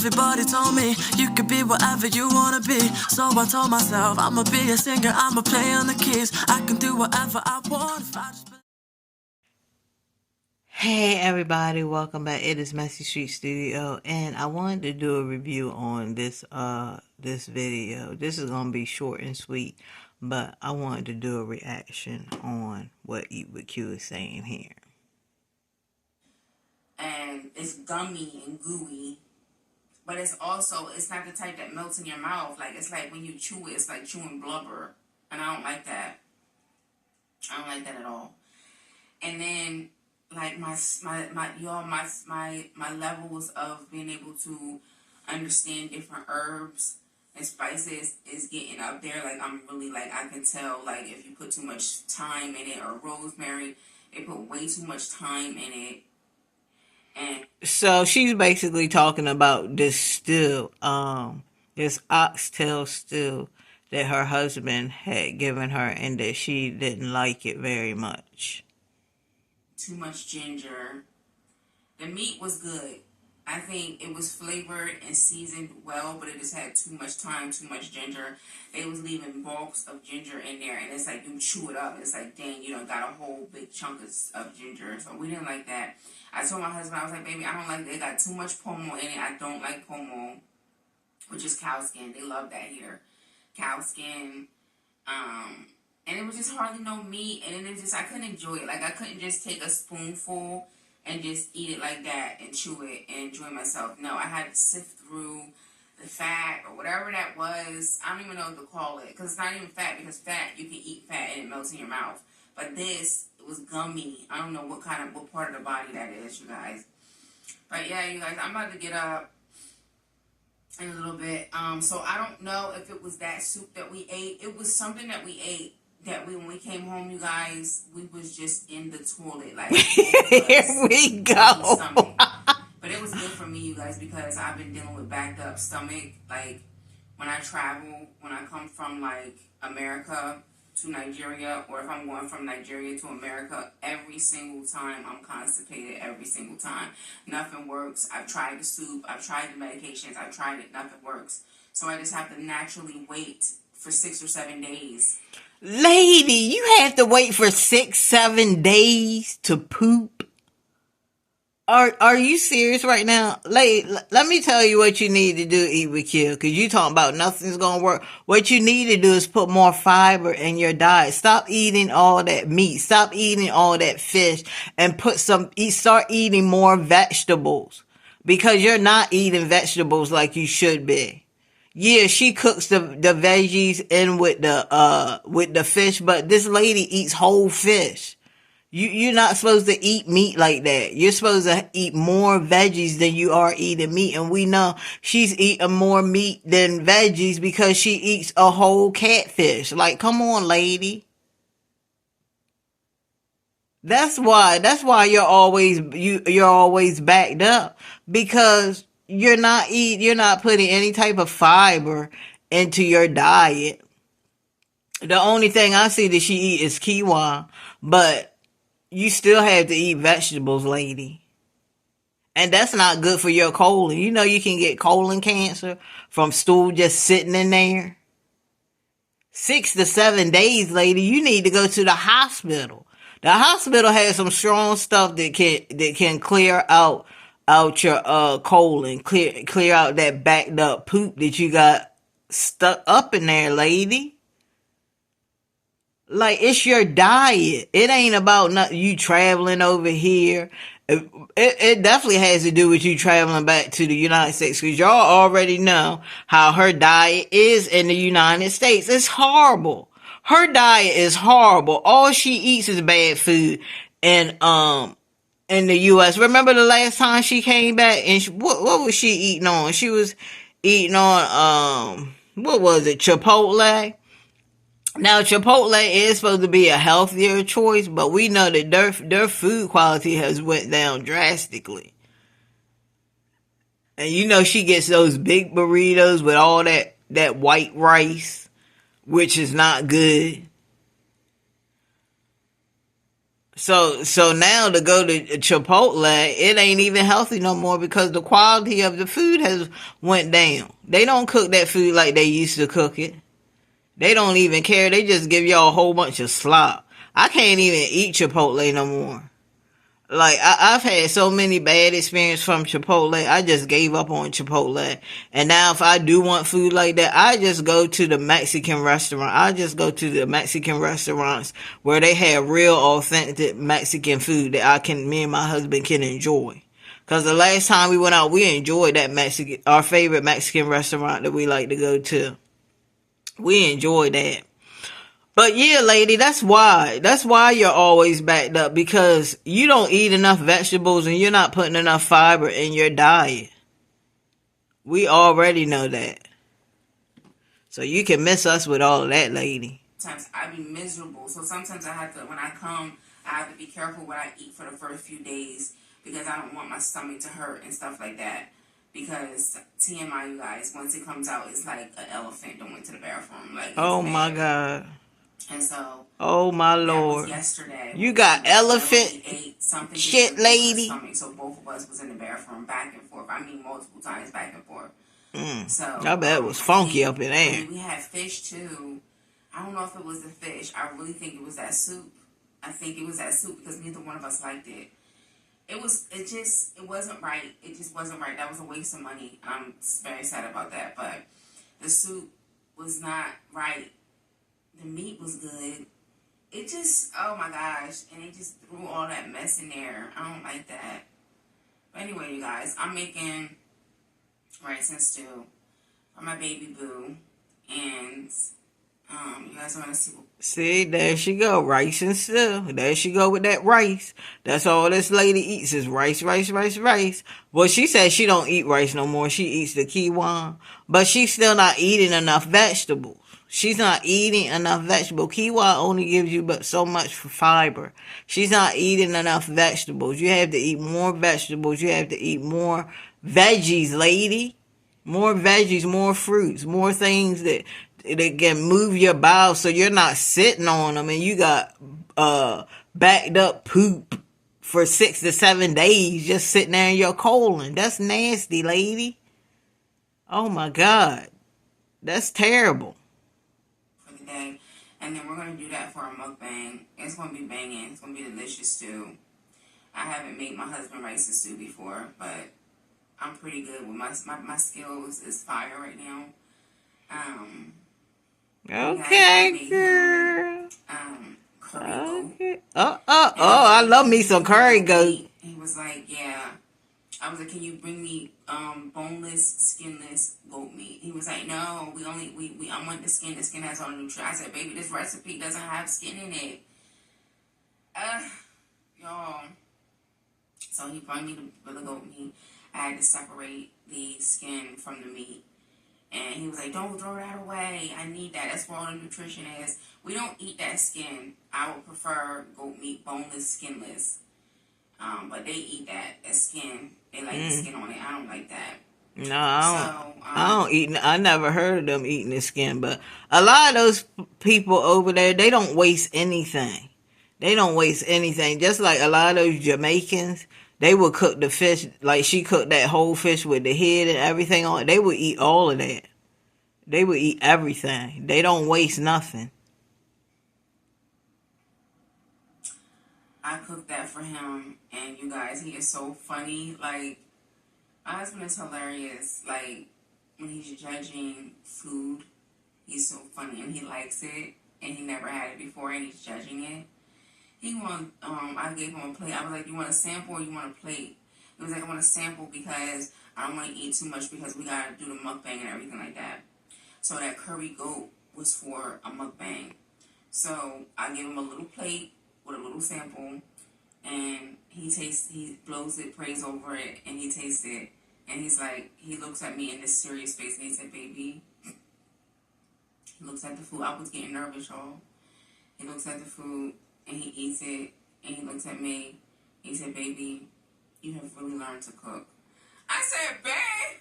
Everybody told me you could be whatever you wanna be. So I told myself I'ma be a singer, I'ma play on the keys. I can do whatever I want if I just... Hey everybody, welcome back. It is Messy Street Studio, and I wanted to do a review on this video. This is gonna be short and sweet, but I wanted to do a reaction on what Eat With Q is saying here. And it's gummy and gooey, but it's not the type that melts in your mouth. Like, it's like when you chew it, it's like chewing blubber, and I don't like that. I don't like that at all. And then, like, my levels of being able to understand different herbs and spices is getting up there. Like, I'm really, like, I can tell, like, if you put too much thyme in it, or rosemary, they put way too much thyme in it. And so she's basically talking about this stew, this oxtail stew that her husband had given her, and that she didn't like it very much. Too much ginger. The meat was good. I think it was flavored and seasoned well, but it just had too much thyme, too much ginger. They was leaving bulks of ginger in there, and it's like you chew it up. It's like, dang, you done got a whole big chunk of ginger. So we didn't like that. I told my husband, I was like, baby, I don't like that. They got too much pomo in it. I don't like pomo, which is cow skin. They love that here. Cow skin. And it was just hardly no meat, and it just, I couldn't enjoy it. Like, I couldn't just take a spoonful and just eat it like that and chew it and enjoy myself. No, I had to sift through the fat or whatever that was. I don't even know what to call it, because it's not even fat, because fat, you can eat fat and it melts in your mouth. But this, it was gummy. I don't know what part of the body that is, you guys. But yeah, you guys, I'm about to get up in a little bit. So I don't know if it was that soup that we ate. It was something that we ate that when we came home, you guys, we was just in the toilet. Like, here we go. But it was good for me, you guys, because I've been dealing with backed up stomach. Like, when I travel, when I come from, like, America to Nigeria, or if I'm going from Nigeria to America, every single time I'm constipated, every single time. Nothing works. I've tried the soup. I've tried the medications. I've tried it. Nothing works. So I just have to naturally wait for 6 or 7 days. Lady, you have to wait for 6-7 days to poop? Are you serious right now? Lady, let me tell you what you need to do, Eat With Q, because you talking about nothing's going to work. What you need to do is put more fiber in your diet. Stop eating all that meat. Stop eating all that fish, and start eating more vegetables, because you're not eating vegetables like you should be. Yeah, she cooks the veggies in with the fish, but this lady eats whole fish. You're not supposed to eat meat like that. You're supposed to eat more veggies than you are eating meat. And we know she's eating more meat than veggies because she eats a whole catfish. Like, come on, lady. That's why you're always backed up, because you're not putting any type of fiber into your diet. The only thing I see that she eat is quinoa, but you still have to eat vegetables, lady. And that's not good for your colon. You know you can get colon cancer from stool just sitting in there. 6 to 7 days, lady, you need to go to the hospital. The hospital has some strong stuff that can clear out your colon, clear out that backed up poop that you got stuck up in there, lady. Like, it's your diet. It ain't about you traveling over here. It definitely has to do with you traveling back to the United States, because y'all already know how her diet is in the United States. It's horrible. Her diet is horrible. All she eats is bad food. And in the U.S. Remember the last time she came back, and what was she eating on? She was eating on what was it? Chipotle. Now, Chipotle is supposed to be a healthier choice, but we know that their food quality has went down drastically. And you know she gets those big burritos with all that white rice, which is not good. So now to go to Chipotle, it ain't even healthy no more because the quality of the food has went down. They don't cook that food like they used to cook it. They don't even care. They just give y'all a whole bunch of slop. I can't even eat Chipotle no more. Like I've had so many bad experiences from Chipotle. I just gave up on Chipotle. And now if I do want food like that, I just go to the Mexican restaurant. I just go to the Mexican restaurants where they have real authentic Mexican food that me and my husband can enjoy. Cause the last time we went out, we enjoyed our favorite Mexican restaurant that we like to go to. We enjoyed that. But yeah, lady, that's why. That's why you're always backed up because you don't eat enough vegetables and you're not putting enough fiber in your diet. We already know that. So you can miss us with all of that, lady. Sometimes I be miserable. So sometimes I have to, when I come, I have to be careful what I eat for the first few days because I don't want my stomach to hurt and stuff like that. Because TMI, you guys, once it comes out, it's like an elephant that went to the bathroom. Like, oh my God. And so, oh my Lord, yesterday you got elephant shit, lady. So both of us was in the bathroom back and forth. I mean, multiple times back and forth. So I bet it was funky up in there. We had fish too. I don't know if it was the fish. I really think it was that soup. I think it was that soup because neither one of us liked it. It wasn't right. It just wasn't right. That was a waste of money. I'm very sad about that. But the soup was not right. The meat was good. It just, oh my gosh. And it just threw all that mess in there. I don't like that. But anyway, you guys, I'm making rice and stew for my baby boo. And you guys want to see what... See, there she go, rice and stew. There she go with that rice. That's all this lady eats is rice, rice, rice, rice. Well, she says she don't eat rice no more. She eats the quinoa. But she's still not eating enough vegetables. She's not eating enough vegetable. Quinoa only gives you but so much for fiber. She's not eating enough vegetables. You have to eat more vegetables. You have to eat more veggies, lady. More veggies, more fruits, more things that can move your bowels so you're not sitting on them and you got backed up poop for 6 to 7 days just sitting there in your colon. That's nasty, lady. Oh my God. That's terrible. Day. And then we're going to do that for a mukbang. It's going to be banging. It's going to be delicious too. I haven't made my husband rice and stew before, but I'm pretty good with my skills is fire right now. Okay, girl. Curry goat. I love me some curry goat. He was like, yeah. I was like, can you bring me boneless, skinless goat meat? He was like, no, I want the skin. The skin has all the nutrients. I said, baby, this recipe doesn't have skin in it. Y'all. So he brought me the goat meat. I had to separate the skin from the meat. And he was like, don't throw that away. I need that. That's where all the nutrition is. We don't eat that skin. I would prefer goat meat, boneless, skinless. But they eat that skin. They like the skin on it. I don't like that. No, I don't eat. I never heard of them eating the skin. But a lot of those people over there, they don't waste anything. They don't waste anything. Just like a lot of those Jamaicans, they would cook the fish. Like she cooked that whole fish with the head and everything on it. They would eat all of that. They would eat everything. They don't waste nothing. I cooked that for him, and you guys, he is so funny. Like, my husband is hilarious. Like, when he's judging food, he's so funny, and he likes it, and he never had it before, and he's judging it. I gave him a plate. I was like, you want a sample or you want a plate? He was like, I want a sample because I don't want to eat too much because we got to do the mukbang and everything like that. So that curry goat was for a mukbang. So I gave him a little plate with a little sample, and he blows it, prays over it, and he tastes it, and he's like, he looks at me in this serious face, and he said, baby, he looks at the food. I was getting nervous, y'all. He looks at the food, and he eats it, and he looks at me, and he said, baby, you have really learned to cook. I said, babe.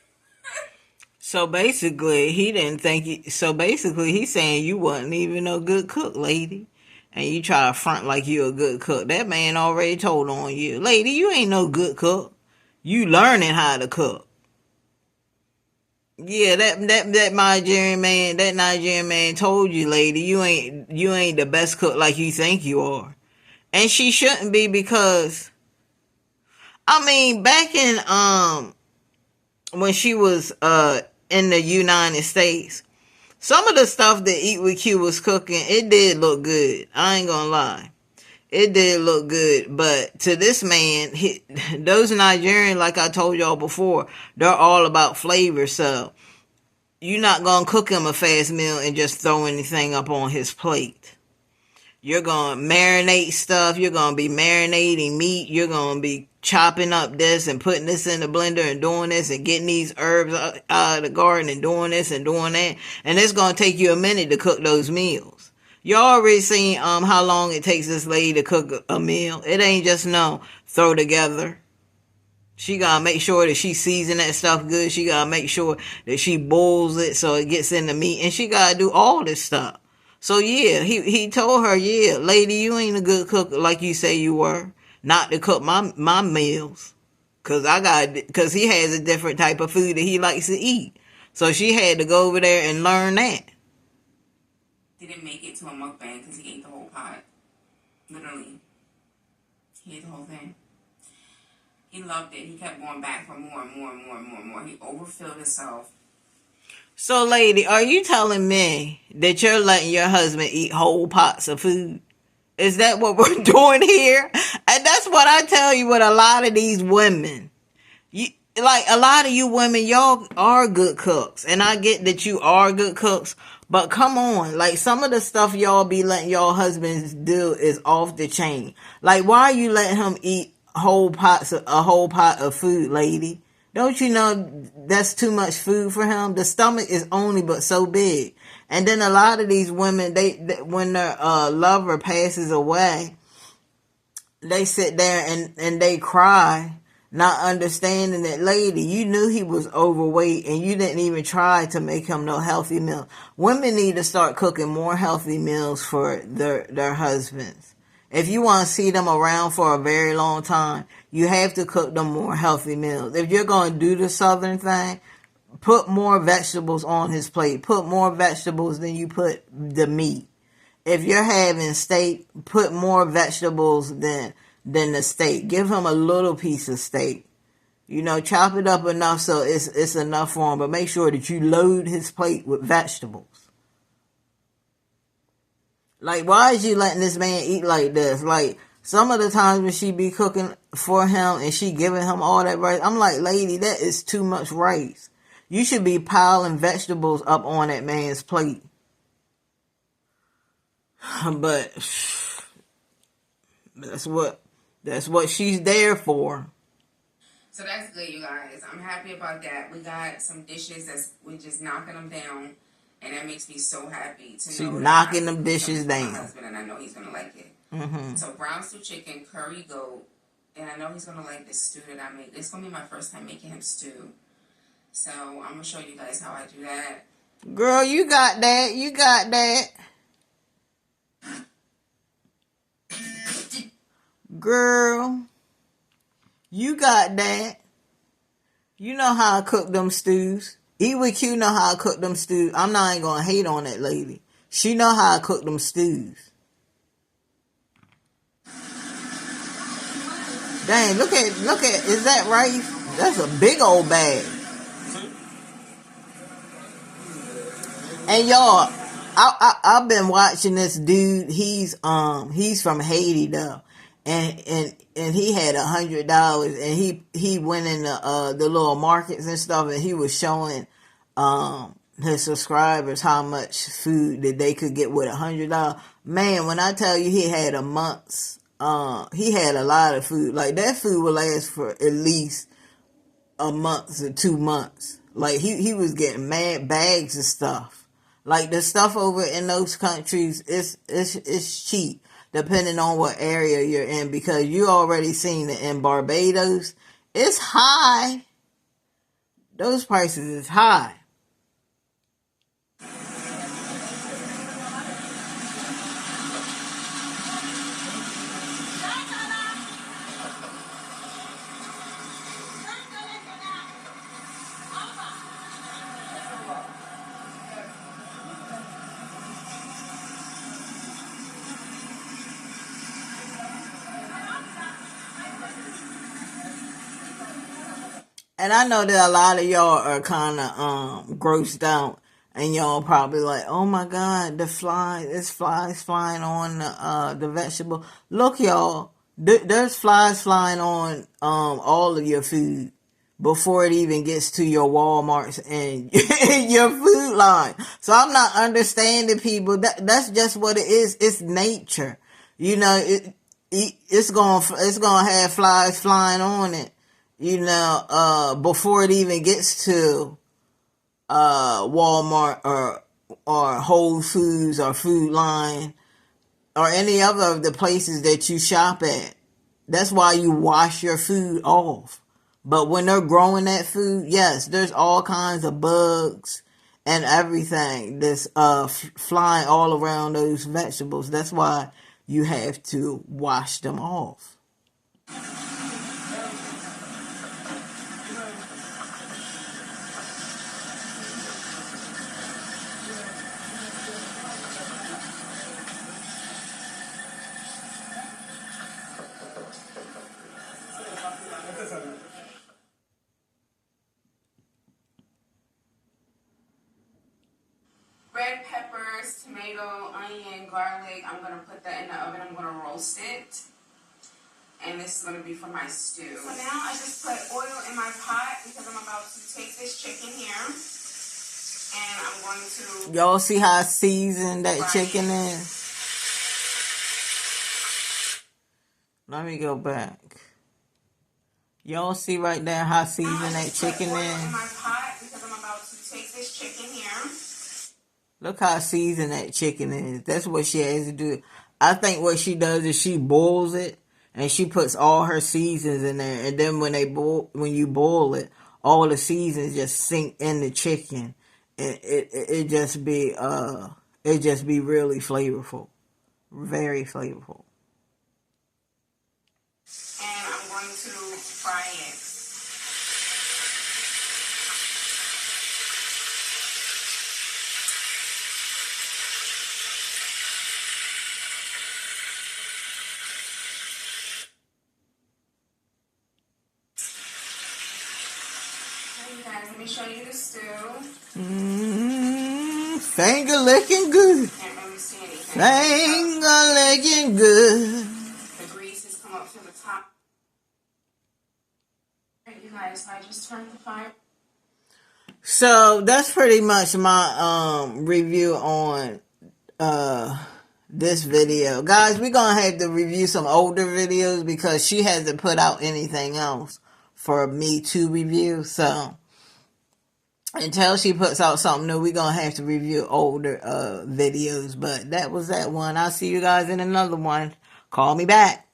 So basically, he didn't think. So basically, he's saying you wasn't even a good cook, lady. and you try to front like you a good cook. That man already told on you. Lady, you ain't no good cook. You learning how to cook. Yeah, that Nigerian man told you, lady, you ain't the best cook like you think you are. And she shouldn't be, because I mean, back in when she was in the United States, some of the stuff that Eat With Q was cooking, it did look good. I ain't gonna lie. It did look good, but to this man, those Nigerians, like I told y'all before, they're all about flavor. So you're not gonna cook him a fast meal and just throw anything up on his plate. You're gonna marinate stuff. You're gonna be marinating meat. You're gonna be chopping up this and putting this in the blender and doing this and getting these herbs out of the garden and doing this and doing that. And it's gonna take you a minute to cook those meals. You already seen how long it takes this lady to cook a meal. It ain't just no throw together. She gotta make sure that she season that stuff good. She gotta make sure that she boils it so it gets in the meat. And she gotta do all this stuff. So yeah, he told her, yeah, lady, you ain't a good cook like you say you were. Not to cook my meals. Cause he has a different type of food that he likes to eat. So she had to go over there and learn that. Didn't make it to a mukbang because he ate the whole pot. Literally. He ate the whole thing. He loved it. He kept going back for more and more and more and more and more. He overfilled himself. So, lady, are you telling me that you're letting your husband eat whole pots of food? Is that what we're doing here? And that's what I tell you with a lot of these women. Like, a lot of you women, y'all are good cooks. And I get that you are good cooks. But come on. Like, some of the stuff y'all be letting y'all husbands do is off the chain. Like, why are you letting him eat a whole pot of food, lady? Don't you know that's too much food for him? The stomach is only but so big. And then a lot of these women, they when their lover passes away, they sit there and they cry, not understanding that, lady, you knew he was overweight and you didn't even try to make him no healthy meal. Women need to start cooking more healthy meals for their husbands. If you want to see them around for a very long time, you have to cook them more healthy meals. If you're going to do the Southern thing, put more vegetables on his plate. Put more vegetables than you put the meat. If you're having steak, put more vegetables than the steak. Give him a little piece of steak. You know, chop it up enough so it's enough for him. But make sure that you load his plate with vegetables. Like, why is you letting this man eat like this? Like, some of the times when she be cooking for him and she giving him all that rice, I'm like, lady, that is too much rice. You should be piling vegetables up on that man's plate. But that's what she's there for. So that's good, you guys. I'm happy about that. We got some dishes we're just knocking them down. And that makes me so happy to know. She's knocking them dishes down. My husband, and I know he's gonna like it. Mm-hmm. So brown stew chicken, curry goat, and I know he's gonna like this stew that I make. This is gonna be my first time making him stew. So I'm gonna show you guys how I do that. Girl, you got that. You got that. Girl, you got that. You know how I cook them stews. Eat With Q know how I cook them stews. I'm not even gonna hate on that lady. She know how I cook them stews. Dang, look at, is that rice? That's a big old bag. And y'all, I've been watching this dude. He's from Haiti though. And he had $100 and he went in the little markets and stuff, and he was showing his subscribers how much food that they could get with $100. Man, when I tell you he had he had a lot of food. Like, that food would last for at least a month or 2 months. Like, he was getting mad bags of stuff. Like, the stuff over in those countries it's cheap, depending on what area you're in, because you already seen it in Barbados. It's high. Those prices is high. And I know that a lot of y'all are kind of grossed out, and y'all probably like, oh my god, the flies, it's flies flying on the vegetable. Look, y'all, there's flies flying on all of your food before it even gets to your Walmarts and your food line. So I'm not understanding people. That's just what it is. It's nature. You know, it's gonna have flies flying on it, you know, before it even gets to Walmart or Whole Foods or Food Line or any other of the places that you shop at. That's why you wash your food off. But when they're growing that food, yes, there's all kinds of bugs and everything that's flying all around those vegetables. That's why you have to wash them off. Red peppers, tomato, onion, garlic. I'm going to put that in the oven. I'm going to roast it. And this is going to be for my stew. So now I just put oil in my pot because I'm about to take this chicken here. And I'm going to... Y'all see how seasoned that chicken is? Let me go back. Y'all see right there how seasoned that chicken oil is? In my pot because I'm about to take this chicken here. Look how seasoned that chicken is. That's what she has to do. I think what she does is she boils it and she puts all her seasons in there. And then when you boil it, all the seasons just sink in the chicken. And it just be really flavorful. Very flavorful. And I'm going to fry it. Guys, let me show you the stew. Finger licking good. Can't really see anything. Finger licking good. The grease has come up to the top. Alright, you guys, I just turned the fire. So that's pretty much my review on this video. Guys, we're gonna have to review some older videos because she hasn't put out anything else for me to review. So until she puts out something new, we're gonna have to review older videos. But that was that one. I'll see you guys in another one. Call me back.